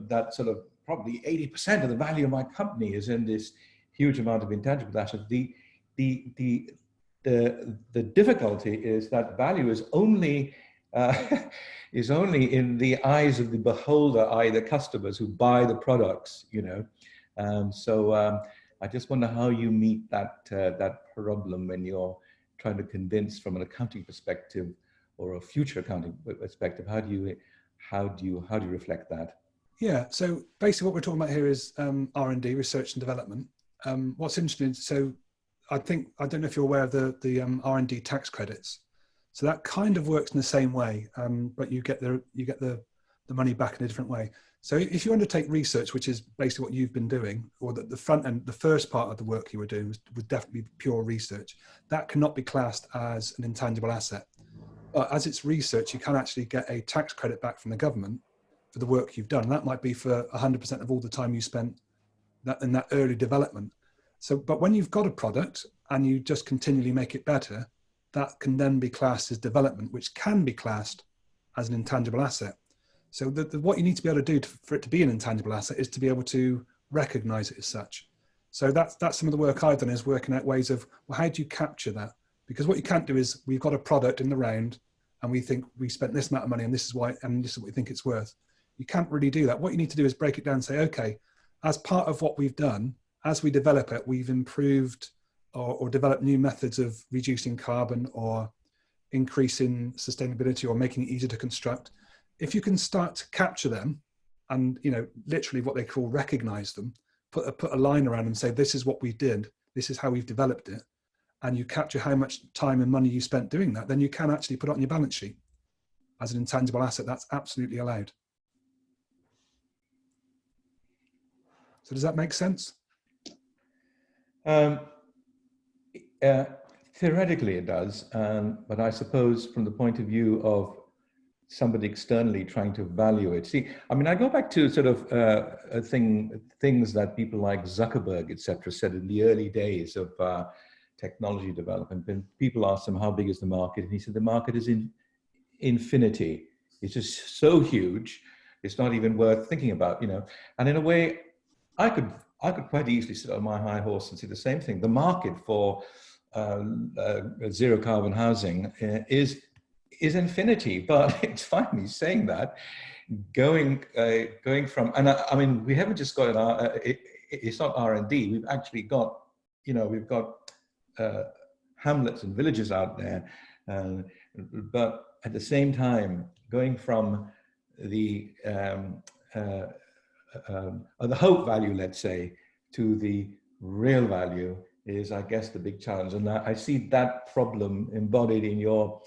that sort of probably 80% of the value of my company is in this huge amount of intangible assets, the difficulty is that value is only in the eyes of the beholder, i.e. the customers who buy the products, I just wonder how you meet that problem when you're trying to convince from an accounting perspective or a future accounting perspective. How do you reflect that? Yeah, so basically what we're talking about here is R&D, research and development. What's interesting, so I don't know if you're aware of the R&D tax credits. So that kind of works in the same way, but you get the money back in a different way. So if you undertake research, which is basically what you've been doing, or the front end, the first part of the work you were doing was definitely pure research, that cannot be classed as an intangible asset. But as it's research, you can actually get a tax credit back from the government for the work you've done. And that might be for 100% of all the time you spent in that early development. So, but when you've got a product and you just continually make it better, that can then be classed as development, which can be classed as an intangible asset. So what you need to be able to do for it to be an intangible asset is to be able to recognize it as such. So that's some of the work I've done, is working out ways of, well, how do you capture that? Because what you can't do is, we've got a product in the round and we think we spent this amount of money and this is why, and this is what we think it's worth. You can't really do that. What you need to do is break it down and say, okay, as part of what we've done, as we develop it, we've improved or developed new methods of reducing carbon or increasing sustainability or making it easier to construct. If you can start to capture them and, you know, literally what they call recognize them, put a line around them and say, this is what we did, this is how we've developed it, and you capture how much time and money you spent doing that, then you can actually put it on your balance sheet as an intangible asset. That's absolutely allowed. So does that make sense? Theoretically it does, but I suppose from the point of view of somebody externally trying to value it. See, I mean, I go back to sort of things that people like Zuckerberg, etc., said in the early days of technology development. When people asked him, how big is the market? And he said, the market is in infinity. It's just so huge, it's not even worth thinking about, you know. And in a way, I could quite easily sit on my high horse and see the same thing. The market for zero carbon housing is infinity, but it's funny saying that, going from, and I mean, we haven't just got it's not R&D. We've actually got, you know, we've got hamlets and villages out there, but at the same time, going from the hope value, let's say, to the real value is, I guess, the big challenge. And I see that problem embodied in your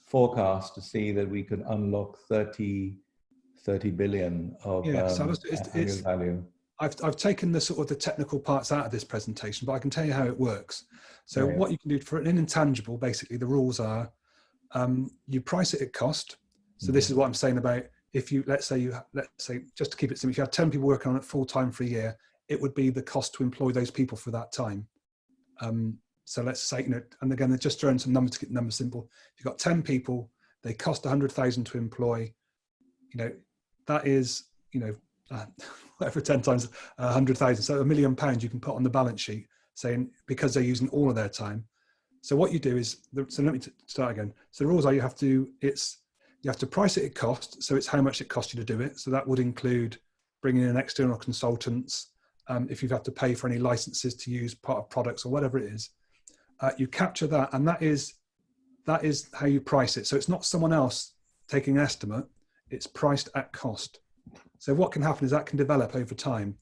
forecast to see that we could unlock 30 billion of annual value. I've taken the sort of the technical parts out of this presentation, but I can tell you how it works. So what you can do for an intangible, basically the rules are, you price it at cost. So this is what I'm saying about, if you, let's say just to keep it simple, if you have 10 people working on it full time for a year, it would be the cost to employ those people for that time. So let's say, you know, and again, they're just throwing some numbers to get the numbers simple. If you've got 10 people, they cost 100,000 to employ, you know, that is, you know, whatever, 10 times 100,000. So £1 million you can put on the balance sheet, saying, because they're using all of their time. So what you do is, so let me start again. So the rules are, you have to price it at cost. So it's how much it costs you to do it. So that would include bringing in external consultants. If you have to pay for any licenses to use part of products or whatever it is, you capture that, and that is how you price it. So it's not someone else taking an estimate; it's priced at cost. So what can happen is that can develop over time,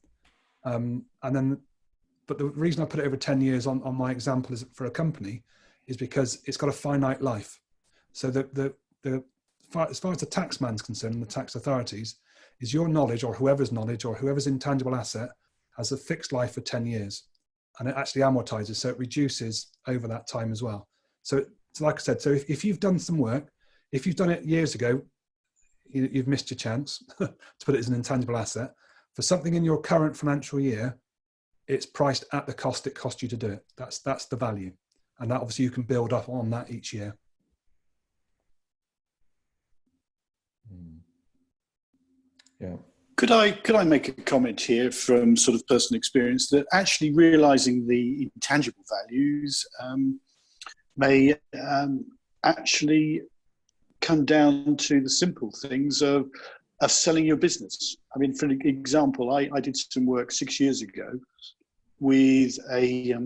and then. But the reason I put it over 10 years on my example is for a company, is because it's got a finite life. So as far as the tax man's concerned and the tax authorities, is your knowledge or whoever's intangible asset has a fixed life for 10 years, and it actually amortizes, so it reduces over that time as well. So like I said, so if you've done some work, if you've done it years ago, you've missed your chance to put it as an intangible asset. For something in your current financial year, it's priced at the cost it cost you to do it. That's the value, and that obviously you can build up on that each year. Yeah. Could I make a comment here from sort of personal experience, that actually realising the intangible values may actually come down to the simple things of selling your business. I mean, for example, I did some work 6 years ago with a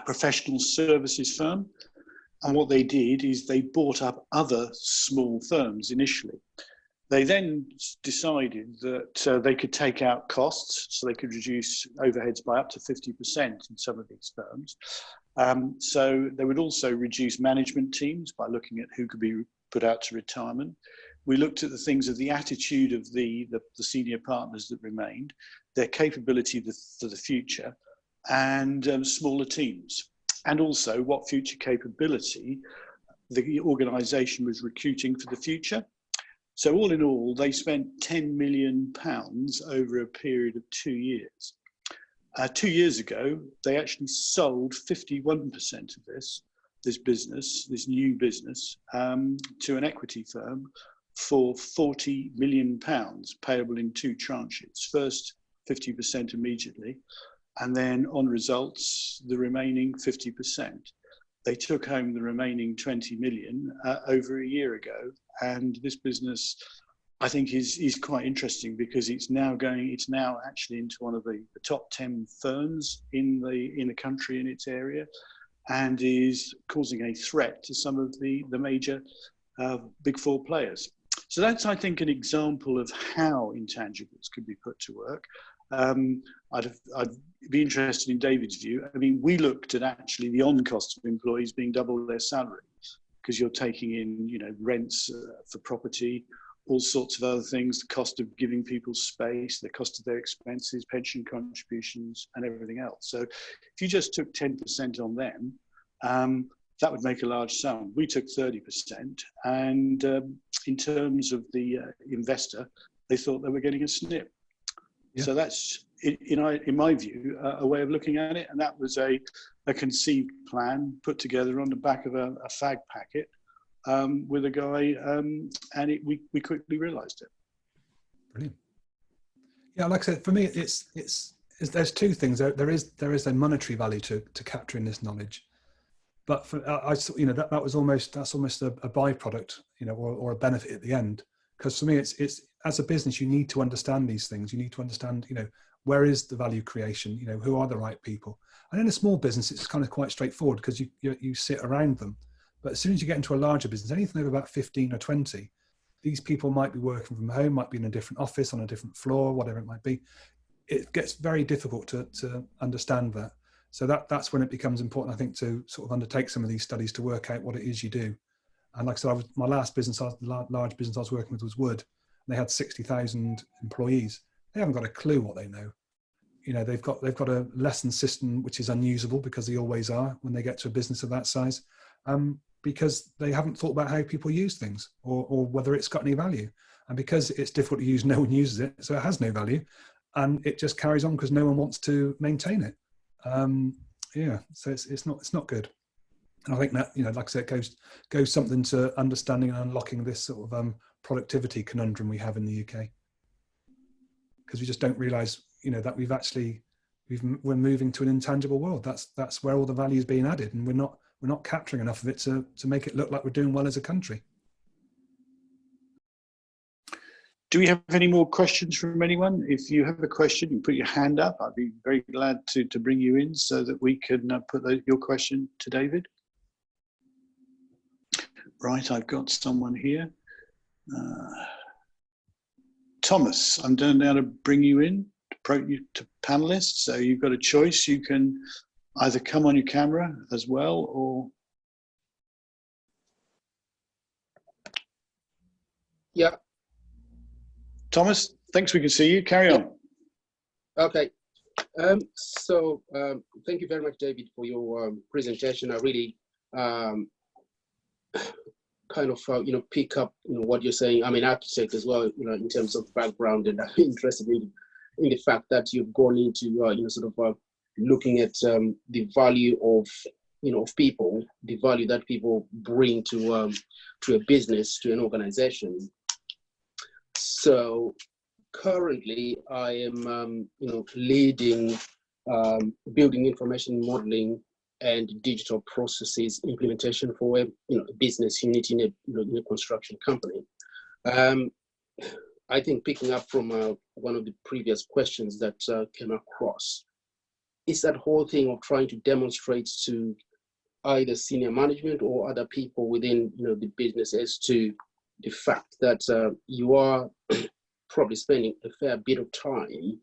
professional services firm, and what they did is they bought up other small firms initially. They then decided that they could take out costs, so they could reduce overheads by up to 50% in some of these firms. So they would also reduce management teams by looking at who could be put out to retirement. We looked at the things of the attitude of the senior partners that remained, their capability for the future, and smaller teams, and also what future capability the organisation was recruiting for the future. So all in all, they spent £10 million over a period of 2 years. 2 years ago, they actually sold 51% of this this business, this new business, to an equity firm for £40 million, payable in 2 tranches. First, 50% immediately, and then on results, the remaining 50%. They took home the remaining 20 million over a year ago, and this business, I think, is quite interesting because it's now actually into one of the top 10 firms in the country in its area, and is causing a threat to some of the major big 4 players. So that's, I think, an example of how intangibles could be put to work. I'd be interested in David's view. I mean, we looked at actually the on-cost of employees being double their salary, because you're taking in, rents for property, all sorts of other things, the cost of giving people space, the cost of their expenses, pension contributions, and everything else. So if you just took 10% on them, that would make a large sum. We took 30%, and in terms of the investor, they thought they were getting a snip. Yeah. So that's, in my view, a way of looking at it, and that was a conceived plan put together on the back of a fag packet with a guy, and we quickly realised it. Brilliant. Yeah, like I said, for me, it's there's 2 things. There is a monetary value to capturing this knowledge, but for that's almost a byproduct, or a benefit at the end. Because for me, it's as a business, you need to understand these things. You need to understand, where is the value creation? Who are the right people? And in a small business, it's kind of quite straightforward because you sit around them. But as soon as you get into a larger business, anything over about 15 or 20, these people might be working from home, might be in a different office, on a different floor, whatever it might be. It gets very difficult to understand that. So that's when it becomes important, I think, to sort of undertake some of these studies to work out what it is you do. And like I said, my last business, the large business I was working with was Wood. They had 60,000 employees. They haven't got a clue what they know. They've got a lesson system which is unusable, because they always are when they get to a business of that size, because they haven't thought about how people use things or whether it's got any value. And because it's difficult to use, no one uses it, so it has no value, and it just carries on because no one wants to maintain it. So it's not good. And I think that, like I said, it goes something to understanding and unlocking this sort of productivity conundrum we have in the UK, because we just don't realise, that we're moving to an intangible world. That's where all the value is being added, and we're not capturing enough of it to make it look like we're doing well as a country. Do we have any more questions from anyone? If you have a question, you put your hand up. I'd be very glad to bring you in so that we can put your question to David. Right, I've got someone here. Thomas, I'm down now to bring you in, to promote you to panelists. So you've got a choice. You can either come on your camera as well, or... Yeah. Thomas, thanks, we can see you. Carry on. Okay. Thank you very much, David, for your presentation. I really kind of pick up what you're saying. I'm an architect as well, in terms of background, and I'm interested in the fact that you've gone into looking at the value of of people, the value that people bring to a business, to an organization. So currently I am leading building information modeling and digital processes implementation for a business unit in a construction company. I think picking up from one of the previous questions that came across, is that whole thing of trying to demonstrate to either senior management or other people within the business as to the fact that you are probably spending a fair bit of time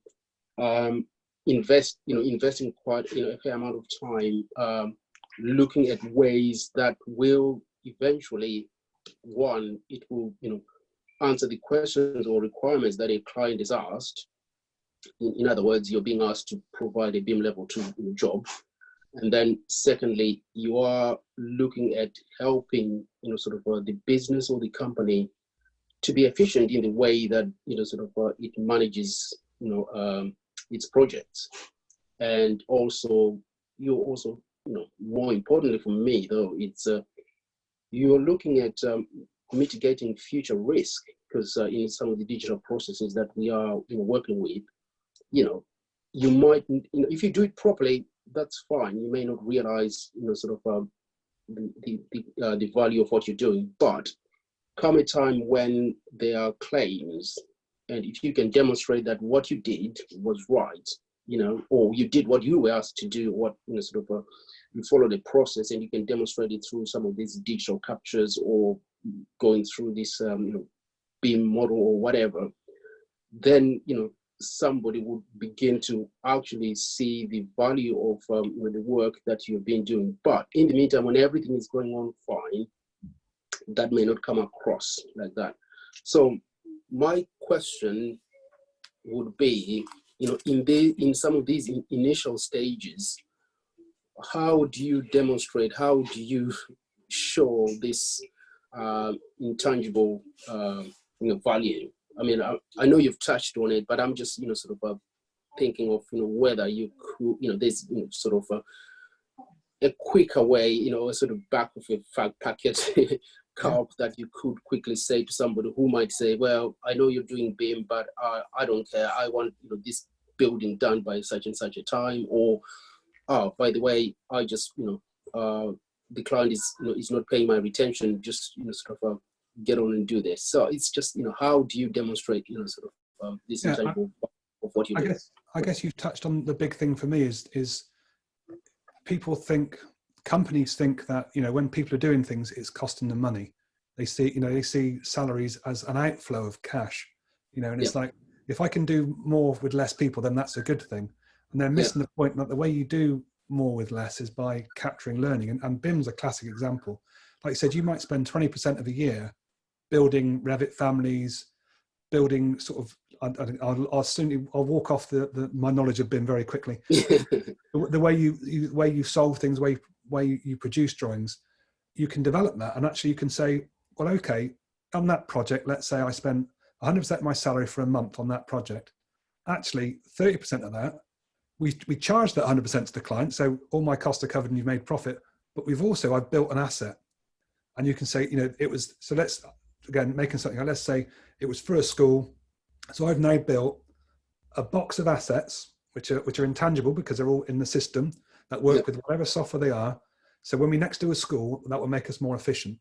investing quite a fair amount of time looking at ways that will eventually, one, it will answer the questions or requirements that a client is asked. In other words, you're being asked to provide a BIM level 2 job. And then secondly, you are looking at helping the business or the company to be efficient in the way that it manages its projects. And also you're also more importantly for me, though, it's you're looking at mitigating future risk, because in some of the digital processes that we are working with, you might, if you do it properly, that's fine. You may not realize, sort of the value of what you're doing, but come a time when there are claims, and if you can demonstrate that what you did was right, or you did what you were asked to do, what you followed the process, and you can demonstrate it through some of these digital captures or going through this BIM model or whatever, then somebody would begin to actually see the value of the work that you've been doing. But in the meantime, when everything is going on fine, that may not come across like that. So my question would be, in some of these initial stages, how do you demonstrate, how do you show this intangible value? I mean, I know you've touched on it, but I'm just sort of thinking of whether you could, there's sort of a quicker way, a sort of back of a fag packet carp that you could quickly say to somebody who might say, well, I know you're doing BIM, but I don't care. I want this building done by such and such a time, or oh, by the way, I just the client is not paying my retention. Just sort of get on and do this. So it's just how do you demonstrate sort of this intangible of what you do? I guess you've touched on the big thing for me is people think, companies think that when people are doing things, it's costing them money. They see salaries as an outflow of cash, and it's like, if I can do more with less people, then that's a good thing. And they're missing the point that the way you do more with less is by capturing learning. And BIM's a classic example. Like you said, you might spend 20% of a year building Revit families, building sort of, I'll walk off my knowledge of BIM very quickly. The way you solve things, way you produce drawings, you can develop that, and actually you can say, well, okay, on that project, let's say I spent 100% of my salary for a month on that project. Actually, 30% of that, we charge that 100% to the client, so all my costs are covered and you've made profit. But I've built an asset, and you can say, it was, so let's, again, making something, let's say it was for a school. So I've now built a box of assets, which are intangible because they're all in the system, that work with whatever software they are. So when we next do a school, that will make us more efficient.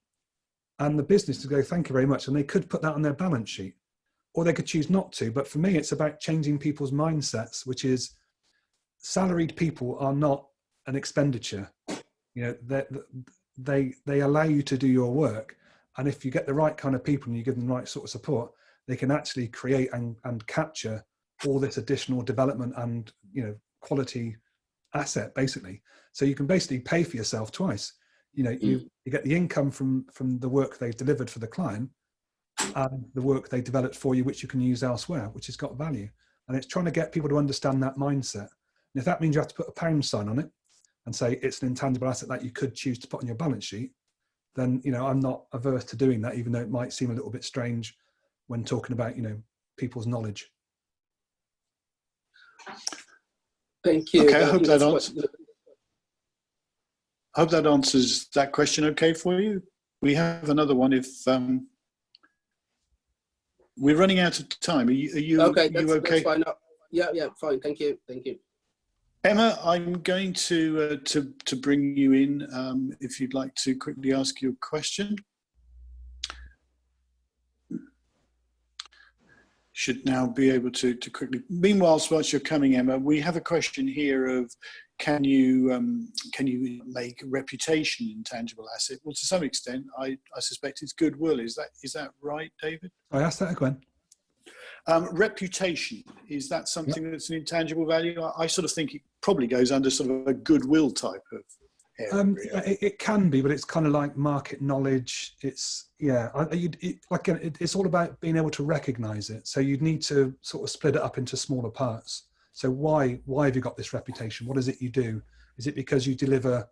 And the business to go, thank you very much. And they could put that on their balance sheet, or they could choose not to. But for me, it's about changing people's mindsets, which is salaried people are not an expenditure. They allow you to do your work. And if you get the right kind of people and you give them the right sort of support, they can actually create and capture all this additional development and quality asset, basically. So you can basically pay for yourself twice. You get the income from the work they've delivered for the client, and the work they developed for you, which you can use elsewhere, which has got value. And it's trying to get people to understand that mindset. And if that means you have to put a pound sign on it and say it's an intangible asset that you could choose to put on your balance sheet, then I'm not averse to doing that, even though it might seem a little bit strange when talking about people's knowledge. Thank you. Okay, I hope that answers that question okay for you. We have another one if we're running out of time. Are you okay? That's fine. Yeah, fine. Thank you. Emma, I'm going to bring you in if you'd like to quickly ask your question. Should now be able to quickly. Meanwhile, whilst you're coming, Emma, we have a question here of can you make reputation intangible asset? Well, to some extent, I suspect it's goodwill. Is that right, David? I asked that again. Reputation, is that something that's an intangible value? I sort of think it probably goes under sort of a goodwill type of area. It can be, but it's kind of like market knowledge. It's it's all about being able to recognize it. So you'd need to sort of split it up into smaller parts. So why have you got this reputation? What is it you do? Is it because you deliver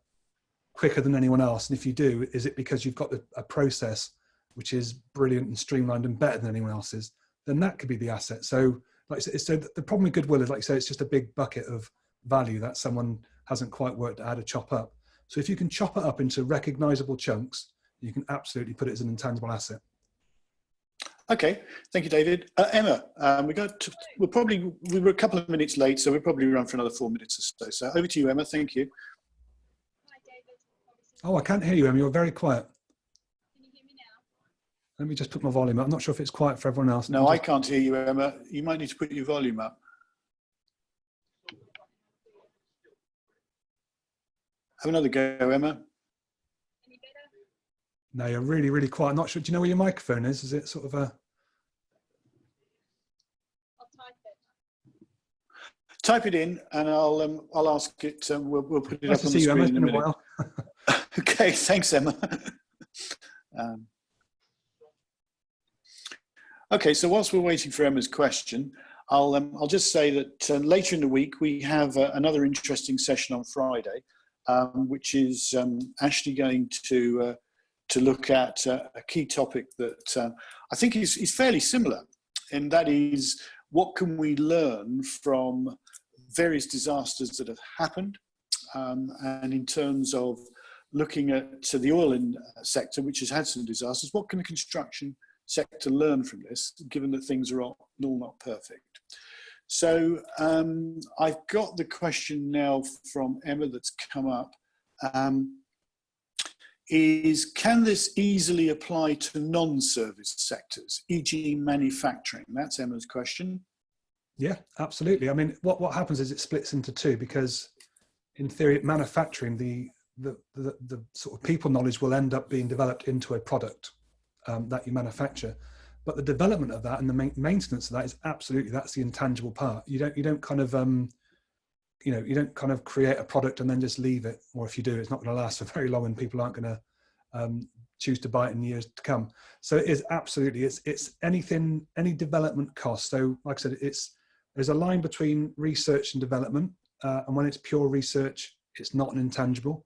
quicker than anyone else? And if you do, is it because you've got a process which is brilliant and streamlined and better than anyone else's? Then that could be the asset. So like I said, so the problem with goodwill is, like I say, it's just a big bucket of value that someone hasn't quite worked out how to chop up. So if you can chop it up into recognizable chunks, you can absolutely put it as an intangible asset. Okay, thank you, David. Emma, we were a couple of minutes late, so we'll probably run for another 4 minutes or so. So over to you, Emma. Thank you. Hi, David. Oh, I can't hear you, Emma. You're very quiet. Can you hear me now? Let me just put my volume up. I'm not sure if it's quiet for everyone else. No, I can't hear you, Emma. You might need to put your volume up. Have another go, Emma. Any better? No, you're really, really quiet. I'm not sure. Do you know where your microphone is? Is it sort of a... I'll type it. Type it in, and I'll ask it. We'll put it Nice up to on see the you, Emma. screen It's in a been a minute. while. Okay, thanks, Emma. Okay, so whilst we're waiting for Emma's question, I'll just say that later in the week we have another interesting session on Friday, which is actually going to look at a key topic that I think is fairly similar, and that is what can we learn from various disasters that have happened, and in terms of looking at the oil sector, which has had some disasters, what can the construction sector learn from this, given that things are all not perfect? So I've got the question now from Emma that's come up. Can this easily apply to non-service sectors, e.g. manufacturing? That's Emma's question. Yeah, absolutely. I mean, what happens is it splits into two, because in theory, manufacturing, the sort of people knowledge will end up being developed into a product that you manufacture. But the development of that and the maintenance of that is absolutely, that's the intangible part. You don't kind of you don't kind of create a product and then just leave it, or if you do, it's not going to last for very long and people aren't going to choose to buy it in years to come. So it is absolutely, it's anything, any development cost. So like I said, there's a line between research and development, and when it's pure research, it's not an intangible.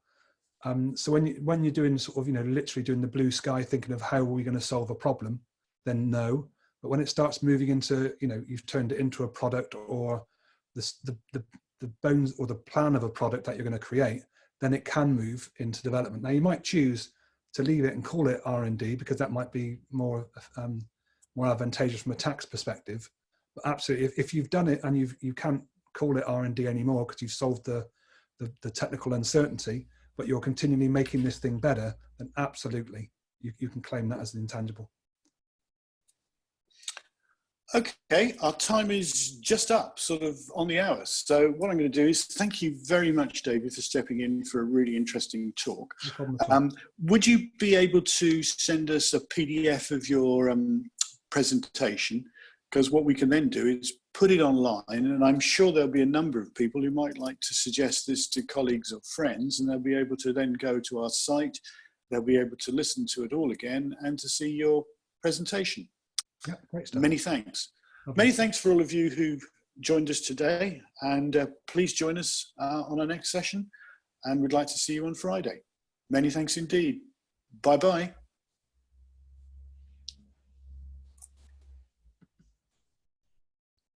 So when you're doing sort of, literally doing the blue sky, thinking of how are we going to solve a problem, then no. But when it starts moving into, you've turned it into a product, or the bones or the plan of a product that you're going to create, then it can move into development. Now you might choose to leave it and call it R&D because that might be more advantageous from a tax perspective. But absolutely, if you've done it and you can't call it R&D anymore because you've solved the technical uncertainty, but you're continually making this thing better, then absolutely you can claim that as an intangible. Okay, our time is just up, sort of on the hour. So what I'm going to do is thank you very much, David, for stepping in for a really interesting talk. No problem at all. Would you be able to send us a PDF of your presentation? Because what we can then do is put it online, and I'm sure there'll be a number of people who might like to suggest this to colleagues or friends, and they'll be able to then go to our site, they'll be able to listen to it all again and to see your presentation. Yeah, great stuff. Many thanks. Lovely. Many thanks for all of you who've joined us today, and please join us on our next session, and we'd like to see you on Friday. Many thanks indeed. Bye-bye.